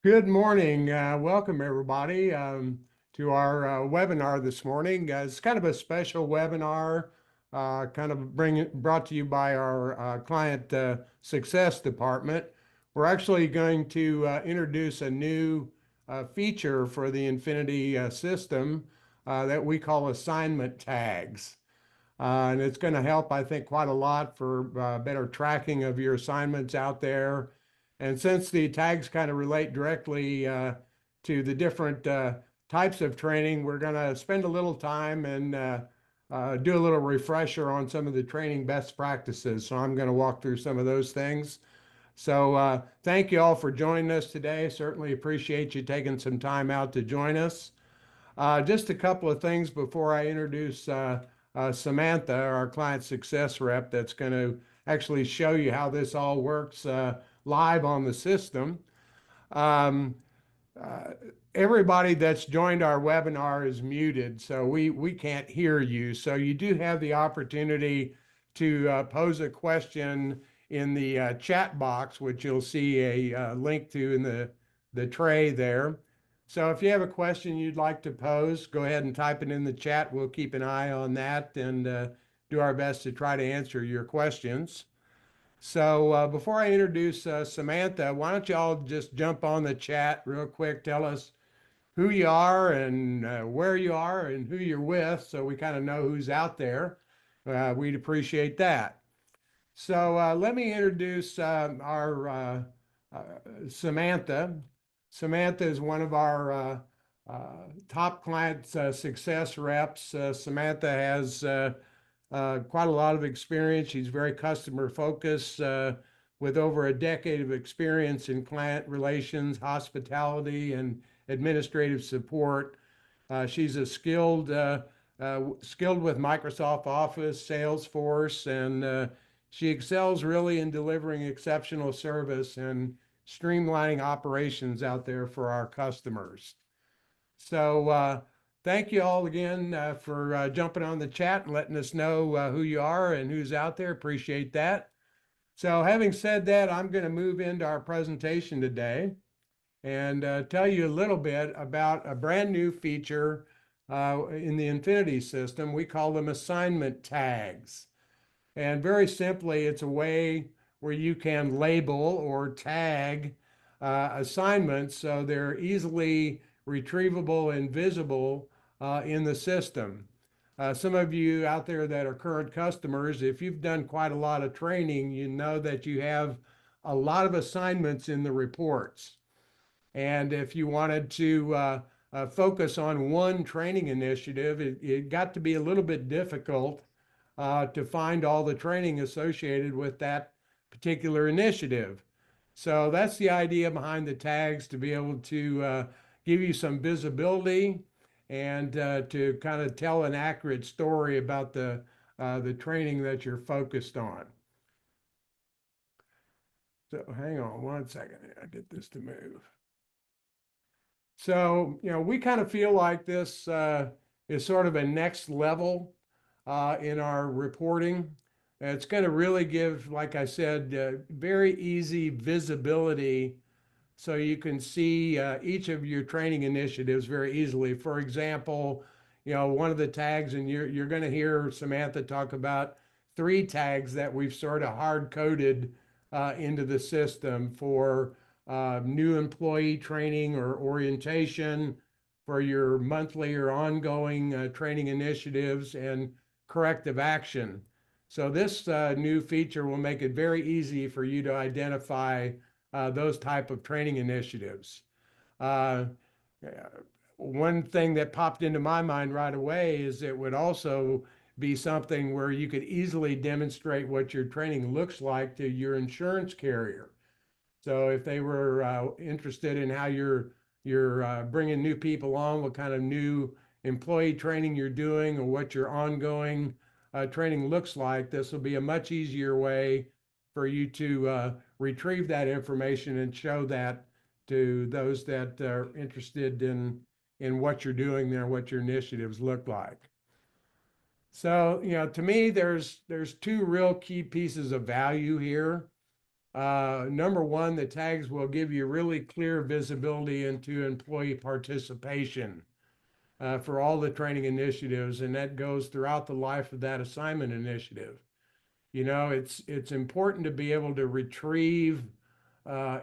Good morning. Welcome, everybody, to our webinar this morning. It's kind of a special webinar, brought to you by our client success department. We're actually going to introduce a new feature for the Infinity system that we call assignment tags. And it's going to help, I think, quite a lot for better tracking of your assignments out there. And since the tags kind of relate directly to the different types of training, we're going to spend a little time and do a little refresher on some of the training best practices. So I'm going to walk through some of those things. So thank you all for joining us today. Certainly appreciate you taking some time out to join us. Just a couple of things before I introduce Samantha, our client success rep, that's going to actually show you how this all works live on the system. Um, uh, Everybody that's joined our webinar is muted, so we can't hear you. So you do have the opportunity to pose a question in the chat box, which you'll see a link to in the tray there. So if you have a question you'd like to pose, go ahead and type it in the chat. We'll keep an eye on that and do our best to try to answer your questions. So before I introduce Samantha, why don't y'all just jump on the chat real quick, tell us who you are and where you are and who you're with, so we kind of know who's out there. We'd appreciate that. So let me introduce our Samantha. Samantha is one of our top client success reps. Samantha has quite a lot of experience. She's very customer focused with over a decade of experience in client relations, hospitality, and administrative support. She's skilled with Microsoft Office, Salesforce, and she excels really in delivering exceptional service and streamlining operations out there for our customers. So thank you all again for jumping on the chat and letting us know who you are and who's out there. Appreciate that. So having said that, I'm going to move into our presentation today and tell you a little bit about a brand new feature in the Infinity system. We call them assignment tags. And very simply, it's a way where you can label or tag assignments so they're easily retrievable and visible in the system. Some of you out there that are current customers, if you've done quite a lot of training, you know that you have a lot of assignments in the reports. And if you wanted to focus on one training initiative, it got to be a little bit difficult to find all the training associated with that particular initiative. So that's the idea behind the tags, to be able to give you some visibility and to kind of tell an accurate story about the training that you're focused on. So hang on one second, I get this to move. So, we kind of feel like this is sort of a next level in our reporting. It's going to really give, like I said, very easy visibility so you can see each of your training initiatives very easily. For example, one of the tags, and you're going to hear Samantha talk about 3 tags that we've sort of hard coded into the system for new employee training or orientation, for your monthly or ongoing training initiatives, and corrective action. So this new feature will make it very easy for you to identify those type of training initiatives. Uh, One thing that popped into my mind right away is it would also be something where you could easily demonstrate what your training looks like to your insurance carrier. So if they were interested in how you're bringing new people on, what kind of new employee training you're doing, or what your ongoing training looks like, this will be a much easier way for you to retrieve that information and show that to those that are interested in what you're doing there, what your initiatives look like. So, to me, there's 2 real key pieces of value here. Number one, the tags will give you really clear visibility into employee participation for all the training initiatives, and that goes throughout the life of that assignment initiative. You know, it's important to be able to retrieve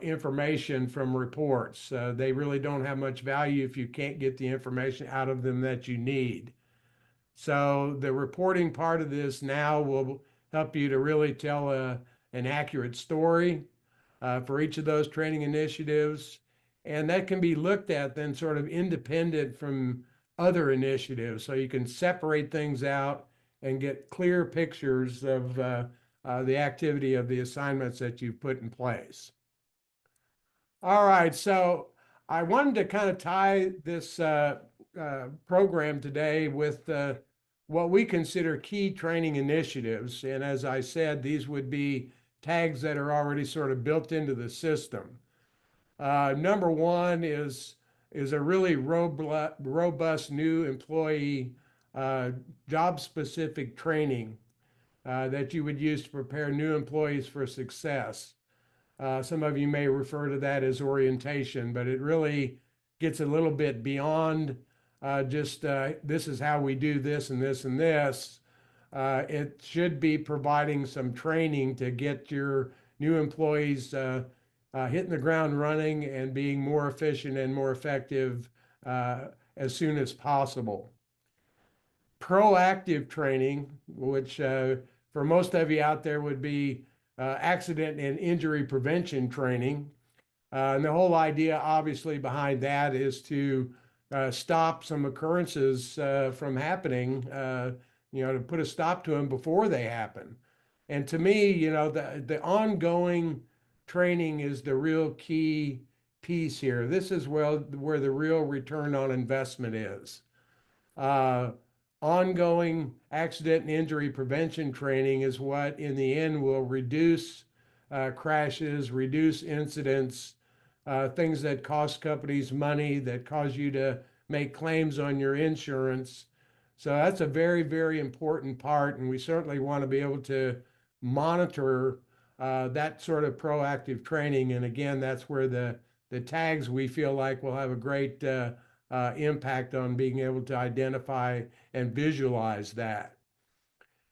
information from reports. They really don't have much value if you can't get the information out of them that you need. So the reporting part of this now will help you to really tell an accurate story for each of those training initiatives. And that can be looked at then sort of independent from other initiatives. So you can separate things out and get clear pictures of the activity of the assignments that you've put in place. All right, so I wanted to kind of tie this program today with what we consider key training initiatives. And as I said, these would be tags that are already sort of built into the system. Number one is a really robust new employee job-specific training that you would use to prepare new employees for success. Some of you may refer to that as orientation, but it really gets a little bit beyond just this is how we do this and this and this. It should be providing some training to get your new employees hitting the ground running and being more efficient and more effective as soon as possible. Proactive training, which for most of you out there would be accident and injury prevention training. And the whole idea, obviously, behind that is to stop some occurrences from happening, to put a stop to them before they happen. And to me, the ongoing training is the real key piece here. This is where the real return on investment is. Ongoing accident and injury prevention training is what in the end will reduce crashes, reduce incidents, things that cost companies money, that cause you to make claims on your insurance. So that's a very, very important part, and we certainly want to be able to monitor that sort of proactive training. And again, that's where the tags we feel like will have a great impact on being able to identify and visualize that.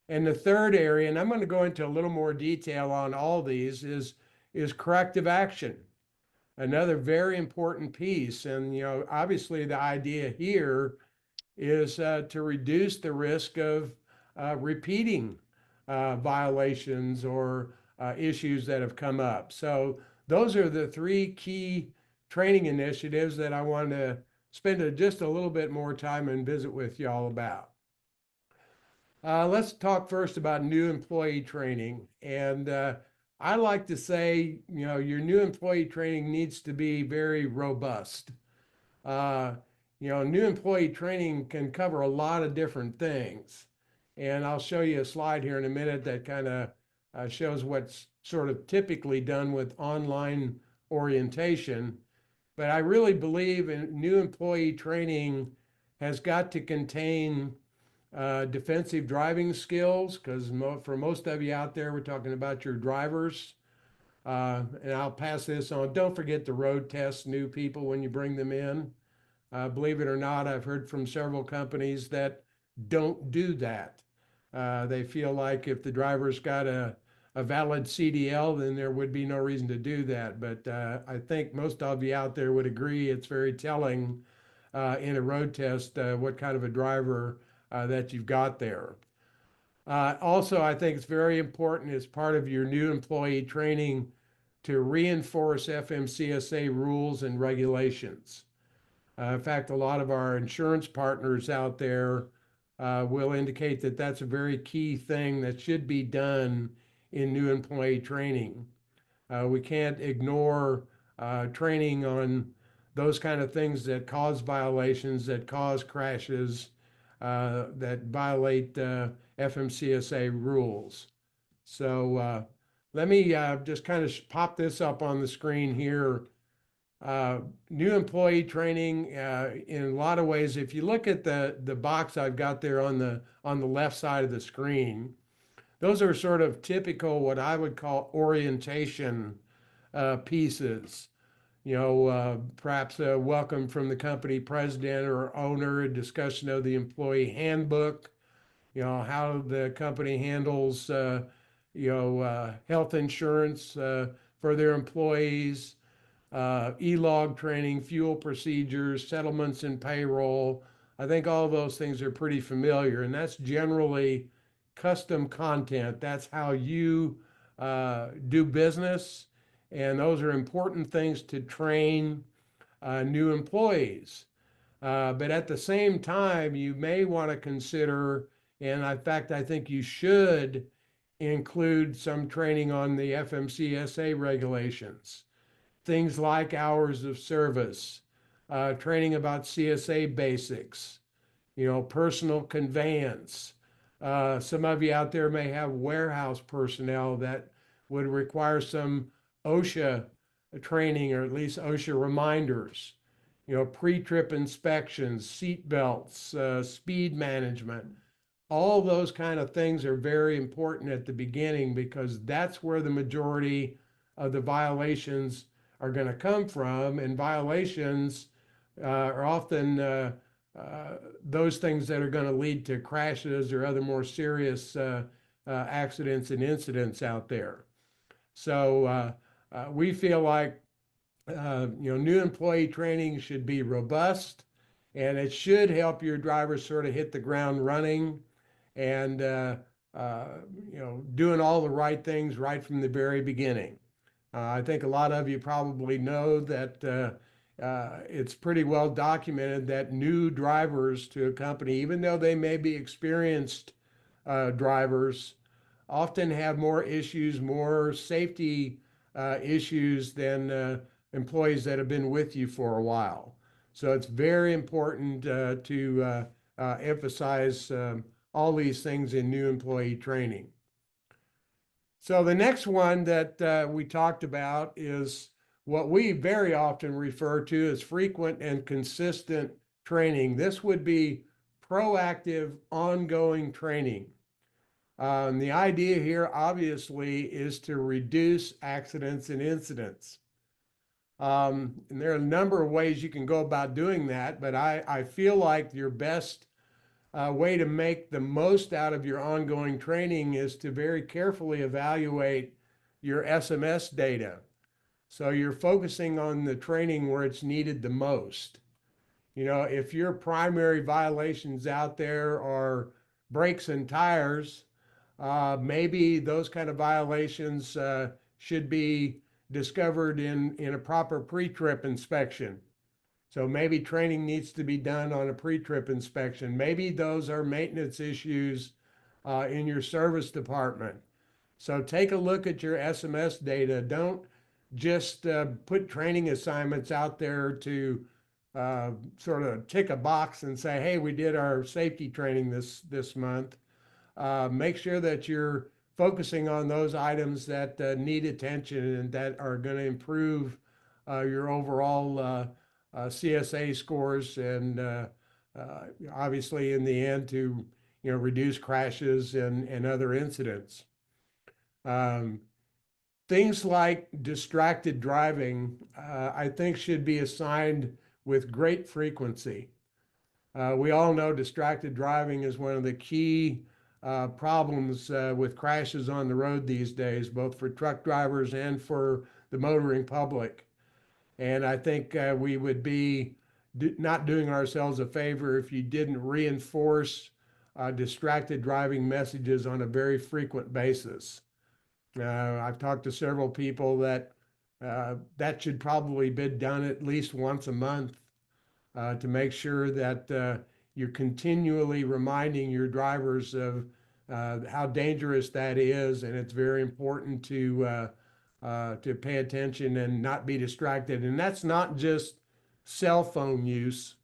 And the third area, and I'm going to go into a little more detail on all these, is corrective action. Another very important piece. And, obviously the idea here is to reduce the risk of repeating violations or issues that have come up. So those are the three key training initiatives that I want to spend just a little bit more time and visit with y'all about. Let's talk first about new employee training. And I like to say, your new employee training needs to be very robust. New employee training can cover a lot of different things. And I'll show you a slide here in a minute that kind of shows what's sort of typically done with online orientation. But I really believe in new employee training has got to contain defensive driving skills, because for most of you out there, we're talking about your drivers. And I'll pass this on. Don't forget to road test new people when you bring them in. Believe it or not, I've heard from several companies that don't do that. They feel like if the driver's got a valid CDL, then there would be no reason to do that. But I think most of you out there would agree it's very telling in a road test what kind of a driver that you've got there. Also, I think it's very important as part of your new employee training to reinforce FMCSA rules and regulations. In fact, a lot of our insurance partners out there will indicate that that's a very key thing that should be done in new employee training. We can't ignore training on those kind of things that cause violations, that cause crashes, that violate FMCSA rules. So let me just kind of pop this up on the screen here. New employee training in a lot of ways. If you look at the box I've got there on the left side of the screen, those are sort of typical, what I would call orientation pieces. Perhaps a welcome from the company president or owner, a discussion of the employee handbook, how the company handles, health insurance for their employees, e-log training, fuel procedures, settlements and payroll. I think all of those things are pretty familiar, and that's generally custom content. That's how you do business, and those are important things to train new employees. But at the same time, you may want to consider, and in fact, I think you should include some training on the FMCSA regulations, things like hours of service, training about CSA basics, personal conveyance. Some of you out there may have warehouse personnel that would require some OSHA training, or at least OSHA reminders, pre-trip inspections, seat belts, speed management. All those kind of things are very important at the beginning, because that's where the majority of the violations are going to come from. And violations are often those things that are going to lead to crashes or other more serious accidents and incidents out there. So we feel like new employee training should be robust, and it should help your drivers sort of hit the ground running, and doing all the right things right from the very beginning. I think a lot of you probably know that it's pretty well documented that new drivers to a company, even though they may be experienced drivers, often have more issues, more safety issues than employees that have been with you for a while. So it's very important to emphasize all these things in new employee training. So the next one that we talked about is what we very often refer to as frequent and consistent training. This would be proactive, ongoing training. The idea here, obviously, is to reduce accidents and incidents. And there are a number of ways you can go about doing that, but I feel like your best way to make the most out of your ongoing training is to very carefully evaluate your SMS data. So you're focusing on the training where it's needed the most. If your primary violations out there are brakes and tires, maybe those kind of violations should be discovered in a proper pre-trip inspection. So maybe training needs to be done on a pre-trip inspection. Maybe those are maintenance issues in your service department. So take a look at your SMS data. Don't just put training assignments out there to sort of tick a box and say, hey, we did our safety training this month. Make sure that you're focusing on those items that need attention and that are going to improve your overall CSA scores, and obviously in the end to reduce crashes and other incidents. Things like distracted driving, I think, should be assigned with great frequency. We all know distracted driving is one of the key problems with crashes on the road these days, both for truck drivers and for the motoring public. And I think we would be not doing ourselves a favor if you didn't reinforce distracted driving messages on a very frequent basis. I've talked to several people that that should probably be done at least once a month to make sure that you're continually reminding your drivers of how dangerous that is, and it's very important to pay attention and not be distracted. And that's not just cell phone use.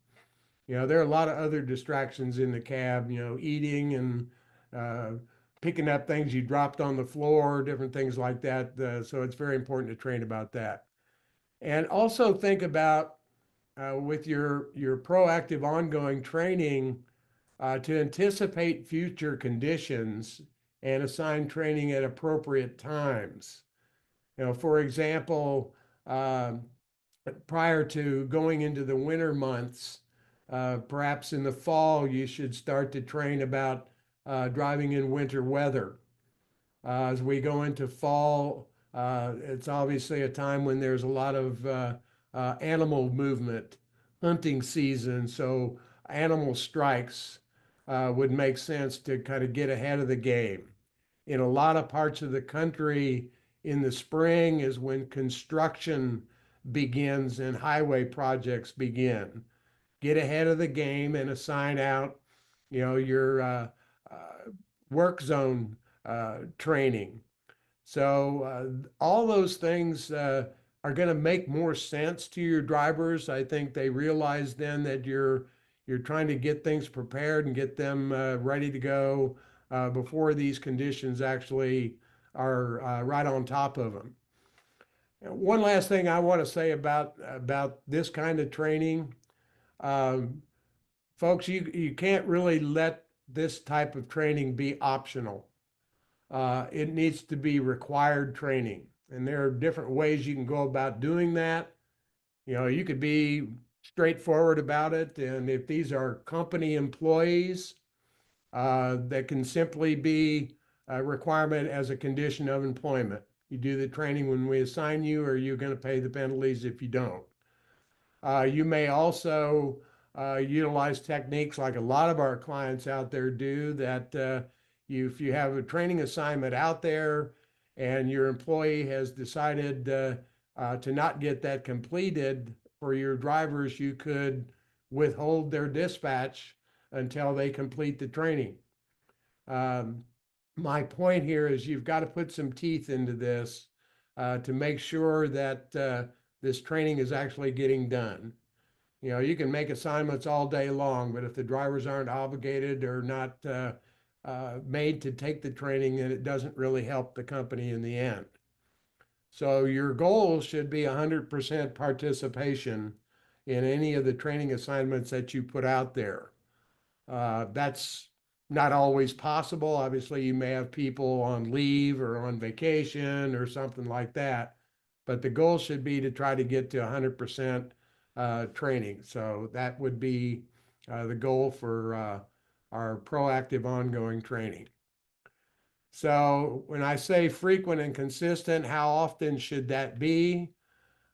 There are a lot of other distractions in the cab, eating and picking up things you dropped on the floor, different things like that. So it's very important to train about that. And also think about with your proactive ongoing training to anticipate future conditions and assign training at appropriate times. For example, prior to going into the winter months, perhaps in the fall, you should start to train about driving in winter weather. As we go into fall, it's obviously a time when there's a lot of animal movement, hunting season. So animal strikes would make sense to kind of get ahead of the game. In a lot of parts of the country, in the spring is when construction begins and highway projects begin. Get ahead of the game and assign out, your work zone training. So all those things are going to make more sense to your drivers. I think they realize then that you're trying to get things prepared and get them ready to go before these conditions actually are right on top of them. One last thing I want to say about this kind of training, um, folks, you can't really let this type of training be optional. It needs to be required training. And there are different ways you can go about doing that. You could be straightforward about it. And if these are company employees, that can simply be a requirement as a condition of employment. You do the training when we assign you, or you're going to pay the penalties if you don't. You may also utilize techniques like a lot of our clients out there do that if you have a training assignment out there and your employee has decided to not get that completed for your drivers, you could withhold their dispatch until they complete the training. My point here is you've got to put some teeth into this to make sure that this training is actually getting done. You can make assignments all day long, but if the drivers aren't obligated or not made to take the training, then it doesn't really help the company in the end. So your goal should be 100% participation in any of the training assignments that you put out there. That's not always possible. Obviously, you may have people on leave or on vacation or something like that, but the goal should be to try to get to 100% training. So that would be the goal for our proactive ongoing training. So when I say frequent and consistent, how often should that be?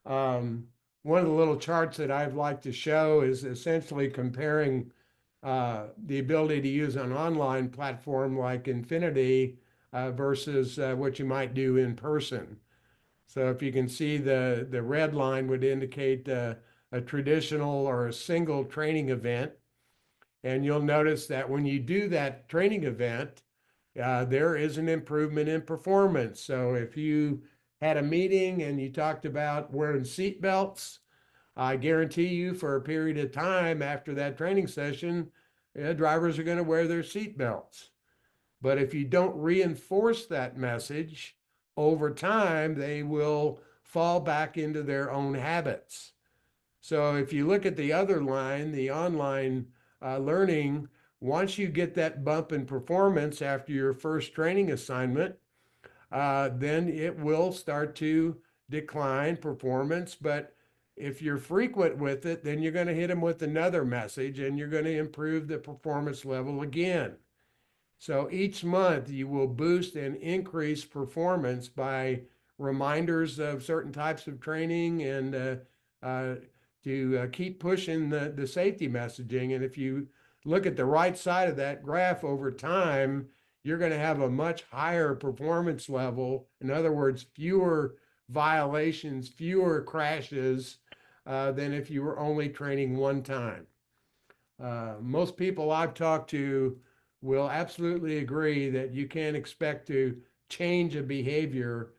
One of the little charts that I'd like to show is essentially comparing the ability to use an online platform like Infinity versus what you might do in person. So if you can see the red line would indicate a traditional or a single training event. And you'll notice that when you do that training event, there is an improvement in performance. So if you had a meeting and you talked about wearing seat belts, I guarantee you for a period of time after that training session, drivers are going to wear their seat belts. But if you don't reinforce that message over time, they will fall back into their own habits. So if you look at the other line, the online learning, once you get that bump in performance after your first training assignment, then it will start to decline performance. But if you're frequent with it, then you're going to hit them with another message and you're going to improve the performance level again. So each month you will boost and increase performance by reminders of certain types of training and to keep pushing the safety messaging. And if you look at the right side of that graph over time, you're going to have a much higher performance level. In other words, fewer violations, fewer crashes than if you were only training one time. Most people I've talked to will absolutely agree that you can't expect to change a behavior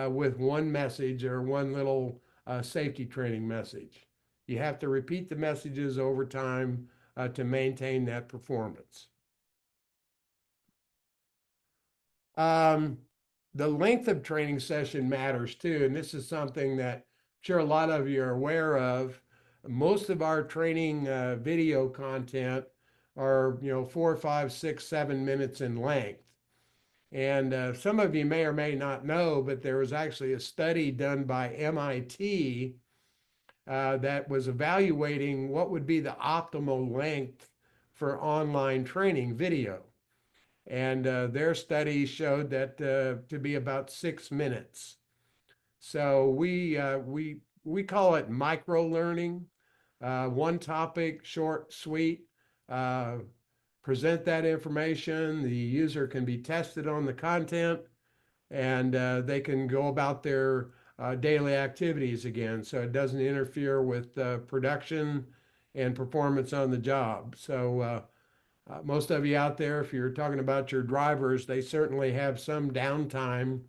with one message or one little safety training message. You have to repeat the messages over time to maintain that performance. The length of training session matters too, and this is something that I'm sure a lot of you are aware of. Most of our training video content are 4, 5, 6, 7 minutes in length. And some of you may or may not know, but there was actually a study done by MIT that was evaluating what would be the optimal length for online training video. And their study showed that to be about 6 minutes. So we call it micro learning. One topic, short, sweet. Uh, Present that information. The user can be tested on the content, and they can go about their daily activities again. So it doesn't interfere with production and performance on the job. So most of you out there, if you're talking about your drivers, they certainly have some downtime.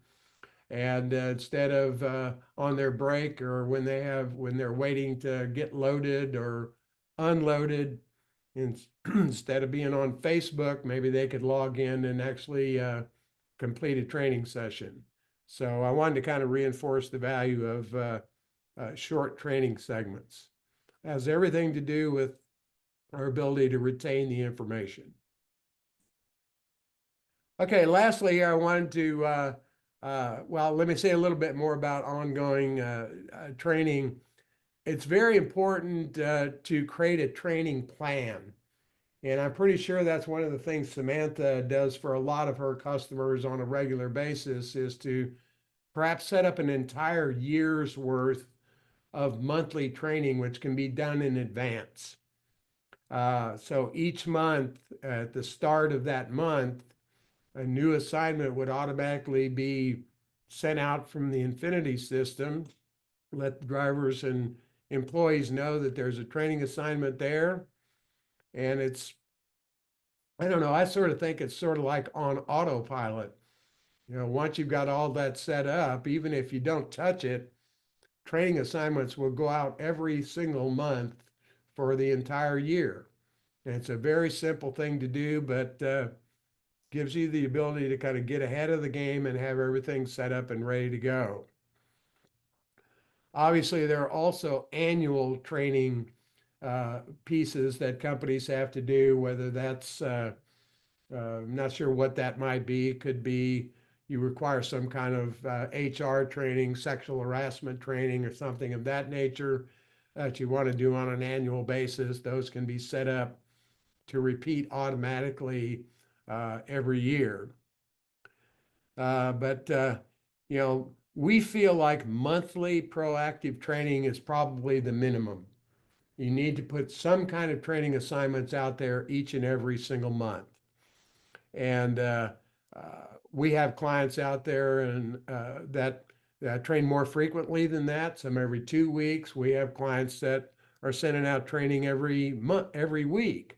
And instead of on their break or when they're waiting to get loaded or unloaded, instead of being on Facebook, maybe they could log in and actually complete a training session. So I wanted to kind of reinforce the value of short training segments. It has everything to do with our ability to retain the information. Okay, lastly, I wanted to, well, let me say a little bit more about ongoing training. It's very important to create a training plan. And I'm pretty sure that's one of the things Samantha does for a lot of her customers on a regular basis is to perhaps set up an entire year's worth of monthly training, which can be done in advance. So each month, at the start of that month, a new assignment would automatically be sent out from the Infinity system, let the drivers and employees know that there's a training assignment there. And it's, I don't know, I sort of think it's sort of like on autopilot. Once you've got all that set up, even if you don't touch it, training assignments will go out every single month for the entire year. And it's a very simple thing to do, but gives you the ability to kind of get ahead of the game and have everything set up and ready to go. Obviously, there are also annual training pieces that companies have to do, whether that's, I'm not sure what that might be. It could be you require some kind of HR training, sexual harassment training, or something of that nature that you want to do on an annual basis. Those can be set up to repeat automatically every year. But we feel like monthly proactive training is probably the minimum. You need to put some kind of training assignments out there each and every single month. And we have clients out there and that train more frequently than that, some every 2 weeks. We have clients that are sending out training every month, every week.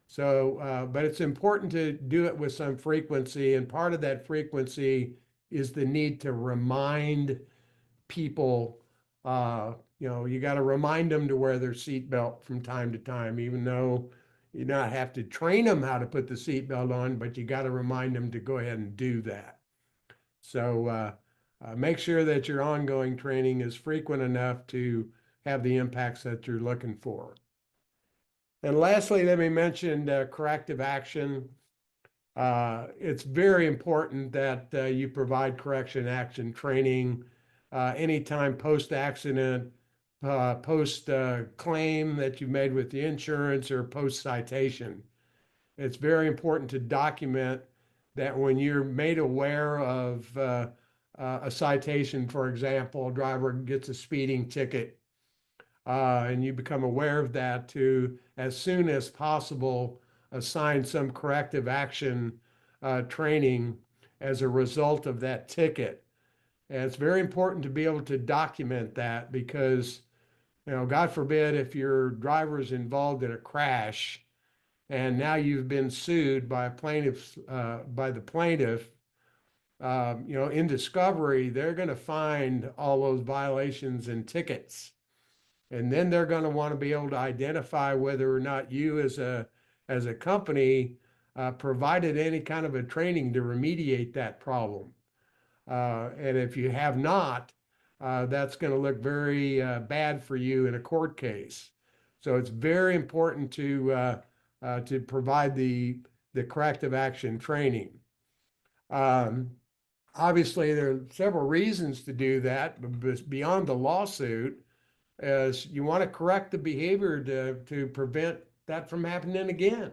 So, but it's important to do it with some frequency. And part of that frequency is the need to remind people, you got to remind them to wear their seatbelt from time to time, even though you not have to train them how to put the seatbelt on, but you got to remind them to go ahead and do that. So make sure that your ongoing training is frequent enough to have the impacts that you're looking for. And lastly, let me mention corrective action. It's very important that you provide correction action training anytime post-accident, post-claim that you've made with the insurance or post-citation. It's very important to document that when you're made aware of a citation, for example, a driver gets a speeding ticket, and you become aware of that, to, as soon as possible, assign some corrective action training as a result of that ticket. And it's very important to be able to document that because, God forbid if your driver is involved in a crash and now you've been sued by a plaintiff, by the plaintiff, in discovery, they're going to find all those violations and tickets. And then they're going to want to be able to identify whether or not you as a company provided any kind of a training to remediate that problem. And if you have not, that's going to look very bad for you in a court case. So it's very important to provide the corrective action training. Obviously, there are several reasons to do that, but beyond the lawsuit, is you want to correct the behavior to prevent that from happening again.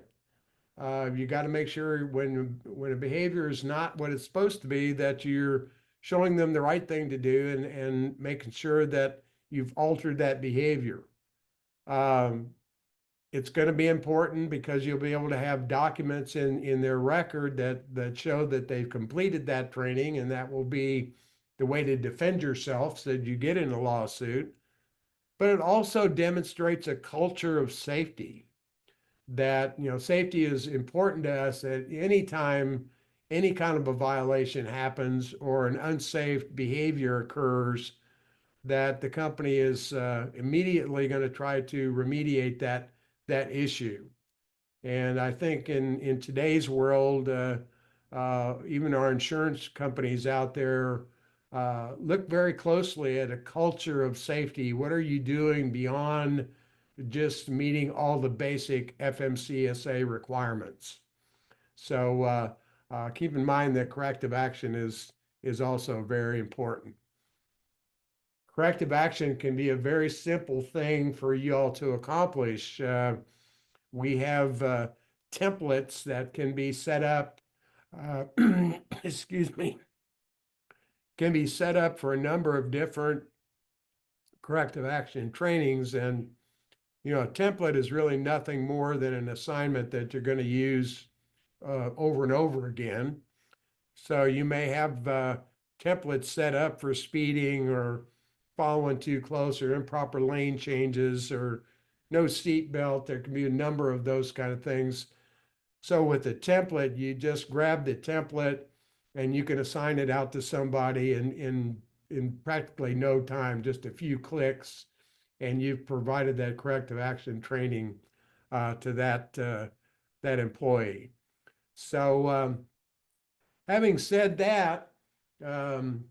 You got to make sure when a behavior is not what it's supposed to be, that you're showing them the right thing to do and making sure that you've altered that behavior. Um, it's going to be important because you'll be able to have documents in their record that show that they've completed that training, and that will be the way to defend yourself so that you get in a lawsuit. But it also demonstrates a culture of safety, that safety is important to us at any time any kind of a violation happens or an unsafe behavior occurs, that the company is immediately going to try to remediate that issue. And I think in today's world, even our insurance companies out there look very closely at a culture of safety. What are you doing beyond just meeting all the basic FMCSA requirements? So keep in mind that corrective action is also very important. Corrective action can be a very simple thing for you all to accomplish. We have templates that can be set up, uh, excuse me, can be set up for a number of different corrective action trainings. And, a template is really nothing more than an assignment that you're going to use over and over again. So you may have templates set up for speeding or following too close or improper lane changes or no seat belt. There can be a number of those kind of things. So with the template, you just grab the template and you can assign it out to somebody in practically no time, just a few clicks, and you've provided that corrective action training to that employee. So having said that, um,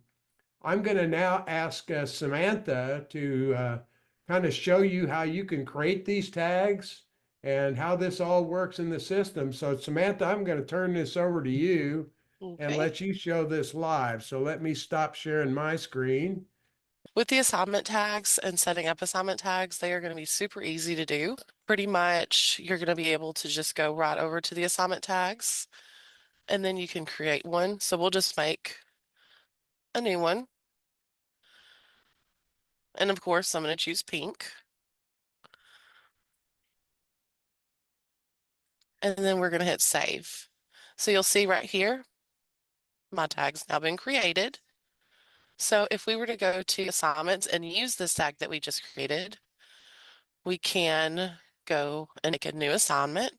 I'm going to now ask Samantha to kind of show you how you can create these tags and how this all works in the system. So Samantha, I'm going to turn this over to you and Okay. let you show this live. So let me stop sharing my screen. With the assignment tags and setting up assignment tags, they are going to be super easy to do. Pretty much, you're going to be able to just go right over to the assignment tags and then you can create one. So we'll just make a new one. And of course, I'm going to choose pink. And then we're going to hit save. So you'll see right here, my tag's now been created. So if we were to go to assignments and use this tag that we just created, we can go and make a new assignment.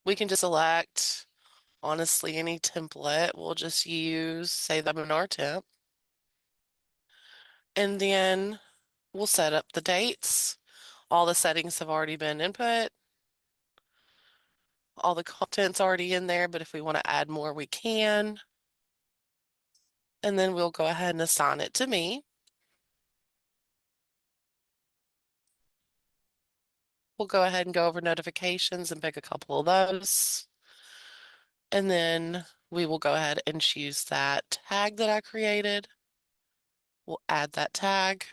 We can just select, honestly, any template. We'll just use, say, the webinar temp. And then we'll set up the dates. All the settings have already been input. All the content's already in there, but if we want to add more, we can. And then we'll go ahead and assign it to me. We'll go ahead and go over notifications and pick a couple of those. And then we will go ahead and choose that tag that I created. We'll add that tag.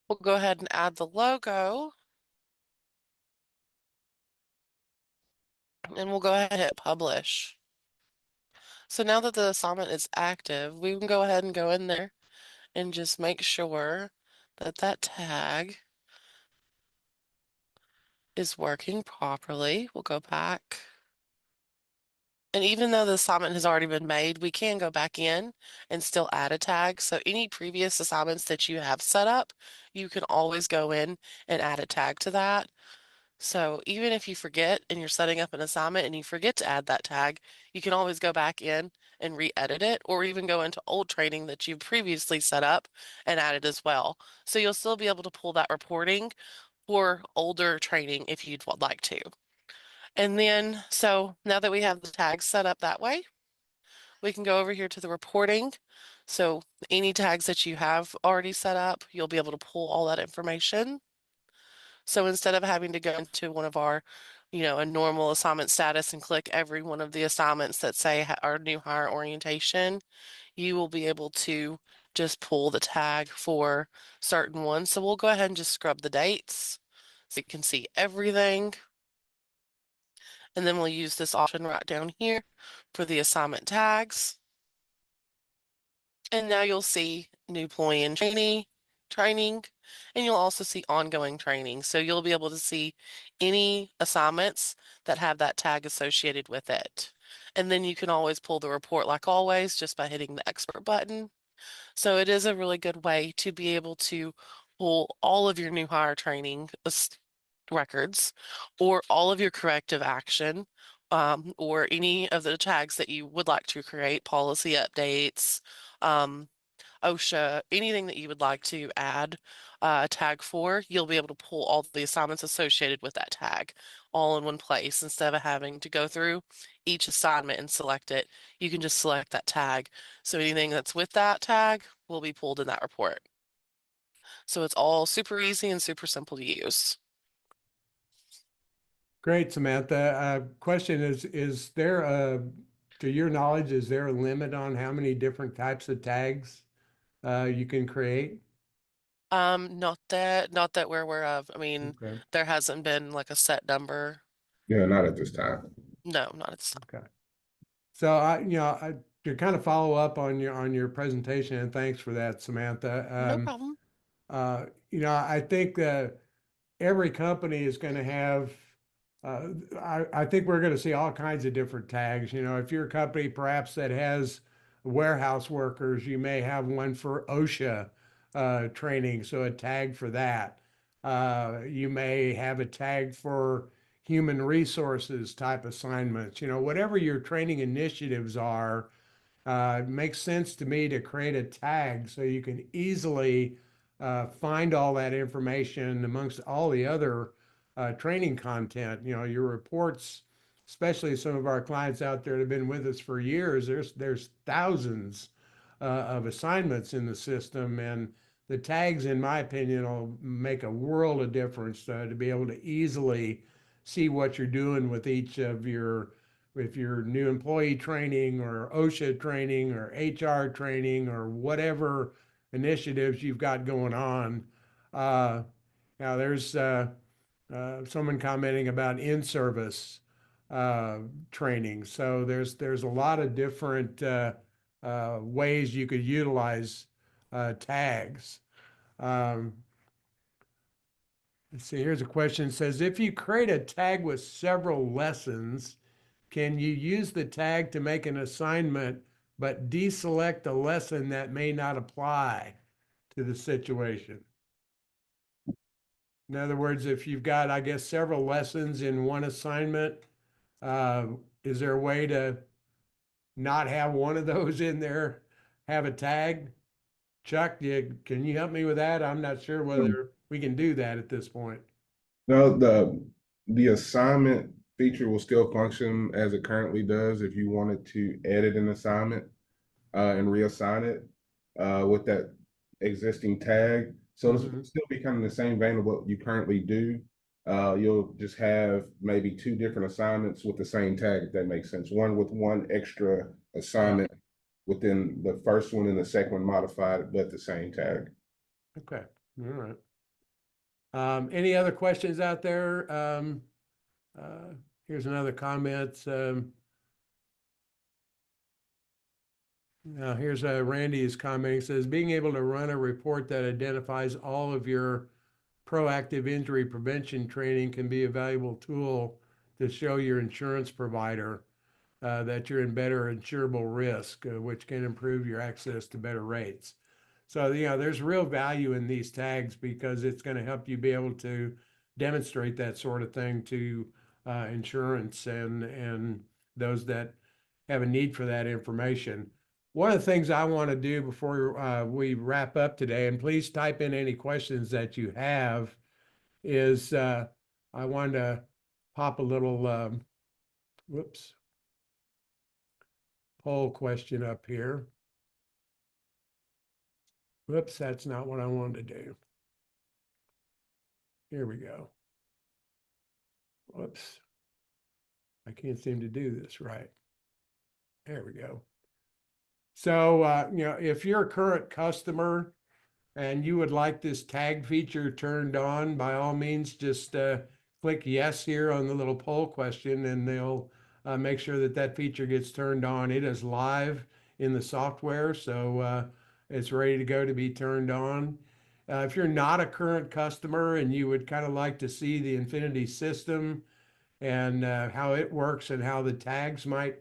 We'll go ahead and add the logo. And we'll go ahead and hit publish. So now that the assignment is active, we can go ahead and go in there and just make sure that that tag is working properly. We'll go back. And even though the assignment has already been made, we can go back in and still add a tag. So any previous assignments that you have set up, you can always go in and add a tag to that. So even if you forget and you're setting up an assignment and you forget to add that tag, you can always go back in and re-edit it, or even go into old training that you've previously set up and add it as well. So you'll still be able to pull that reporting for older training if you'd like to. And then, so now that we have the tags set up that way, we can go over here to the reporting. So any tags that you have already set up, you'll be able to pull all that information. So instead of having to go into one of our a normal assignment status and click every one of the assignments that say our new hire orientation, you will be able to just pull the tag for certain ones. So we'll go ahead and just scrub the dates so you can see everything. And then we'll use this option right down here for the assignment tags. And now you'll see new employee and training, and you'll also see ongoing training. So you'll be able to see any assignments that have that tag associated with it. And then you can always pull the report like always just by hitting the expert button. So it is a really good way to be able to pull all of your new hire training records or all of your corrective action or any of the tags that you would like to create, policy updates, um, OSHA, anything that you would like to add a tag for, you'll be able to pull all the assignments associated with that tag all in one place instead of having to go through each assignment and select it. You can just select that tag. So anything that's with that tag will be pulled in that report. So it's all super easy and super simple to use. Great, Samantha. Question is there to your knowledge, is there a limit on how many different types of tags you can create? Not that we're aware of. I mean, Okay, there hasn't been like a set number. Yeah, not at this time. No, not at this time. okay. So to kind of follow up on your presentation, and thanks for that, Samantha. No problem. I think that every company is going to have, I think we're going to see all kinds of different tags. If you're a company perhaps that has warehouse workers, you may have one for OSHA training, so a tag for that. You may have a tag for human resources type assignments. Whatever your training initiatives are, it makes sense to me to create a tag so you can easily find all that information amongst all the other training content. Your reports, especially some of our clients out there that have been with us for years, there's thousands of assignments in the system, and the tags, in my opinion, will make a world of difference to be able to easily see what you're doing with each of your if your new employee training or OSHA training or HR training or whatever initiatives you've got going on. Now there's someone commenting about in-service training. So there's a lot of different ways you could utilize tags. Um, let's see, here's a question. It says, if you create a tag with several lessons, can you use the tag to make an assignment, but deselect a lesson that may not apply to the situation? In other words, if you've got, I guess, several lessons in one assignment, uh, is there a way to not have one of those in there, have a tag? Chuck, can you help me with that? I'm not sure whether we can do that at this point. No, the assignment feature will still function as it currently does if you wanted to edit an assignment and reassign it with that existing tag. So it'll Mhm. still be kind of the same vein of what you currently do. You'll just have maybe two different assignments with the same tag, if that makes sense. One with one extra assignment within the first one and the second one modified, but the same tag. Okay, all right. Any other questions out there? Here's another comment. Now here's Randy's comment. He says, being able to run a report that identifies all of your proactive injury prevention training can be a valuable tool to show your insurance provider that you're in better insurable risk, which can improve your access to better rates. So, there's real value in these tags because it's going to help you be able to demonstrate that sort of thing to insurance and those that have a need for that information. One of the things I want to do before we wrap up today, and please type in any questions that you have, is I wanted to pop a little, whoops, poll question up here. Whoops, that's not what I wanted to do. Here we go. Whoops. I can't seem to do this right. There we go. So, if you're a current customer and you would like this tag feature turned on, by all means, just click yes here on the little poll question, and they'll make sure that that feature gets turned on. It is live in the software, so it's ready to go to be turned on. If you're not a current customer and you would kind of like to see the Infinity system and how it works and how the tags might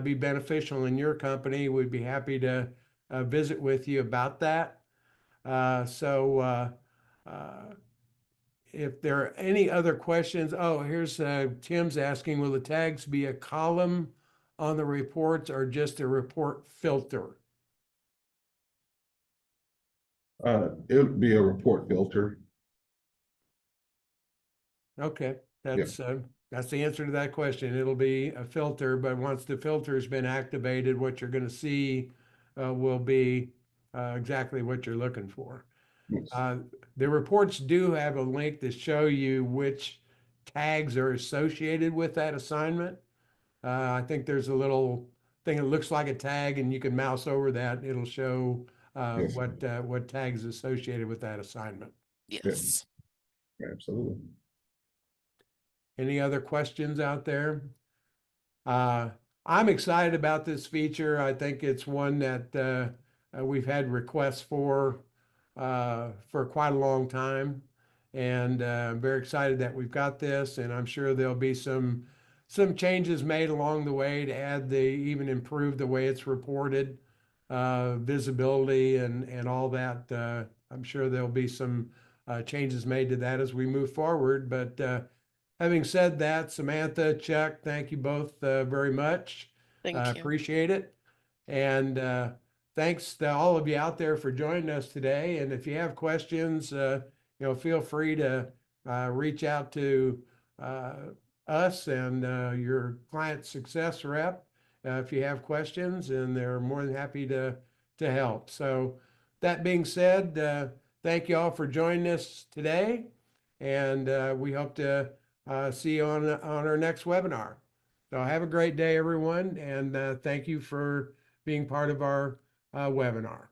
be beneficial in your company, we'd be happy to visit with you about that. If there are any other questions, here's Tim's asking, will the tags be a column on the reports or just a report filter? It would be a report filter. Okay, that's the answer to that question. It'll be a filter, but once the filter's been activated, what you're going to see will be exactly what you're looking for. Yes. The reports do have a link to show you which tags are associated with that assignment. I think there's a little thing that looks like a tag, and you can mouse over that. It'll show Yes. what tags associated with that assignment. Yes. Absolutely. Any other questions out there? I'm excited about this feature. I think it's one that we've had requests for quite a long time. And I'm very excited that we've got this, and I'm sure there'll be some changes made along the way to add even improve the way it's reported, visibility and all that. I'm sure there'll be some changes made to that as we move forward. But having said that, Samantha, Chuck, thank you both very much. Thank you. Appreciate it. And thanks to all of you out there for joining us today. And if you have questions, feel free to reach out to us and your client success rep if you have questions, and they're more than happy to help. So that being said, thank you all for joining us today, and we hope to see you on our next webinar. So have a great day, everyone, and thank you for being part of our webinar.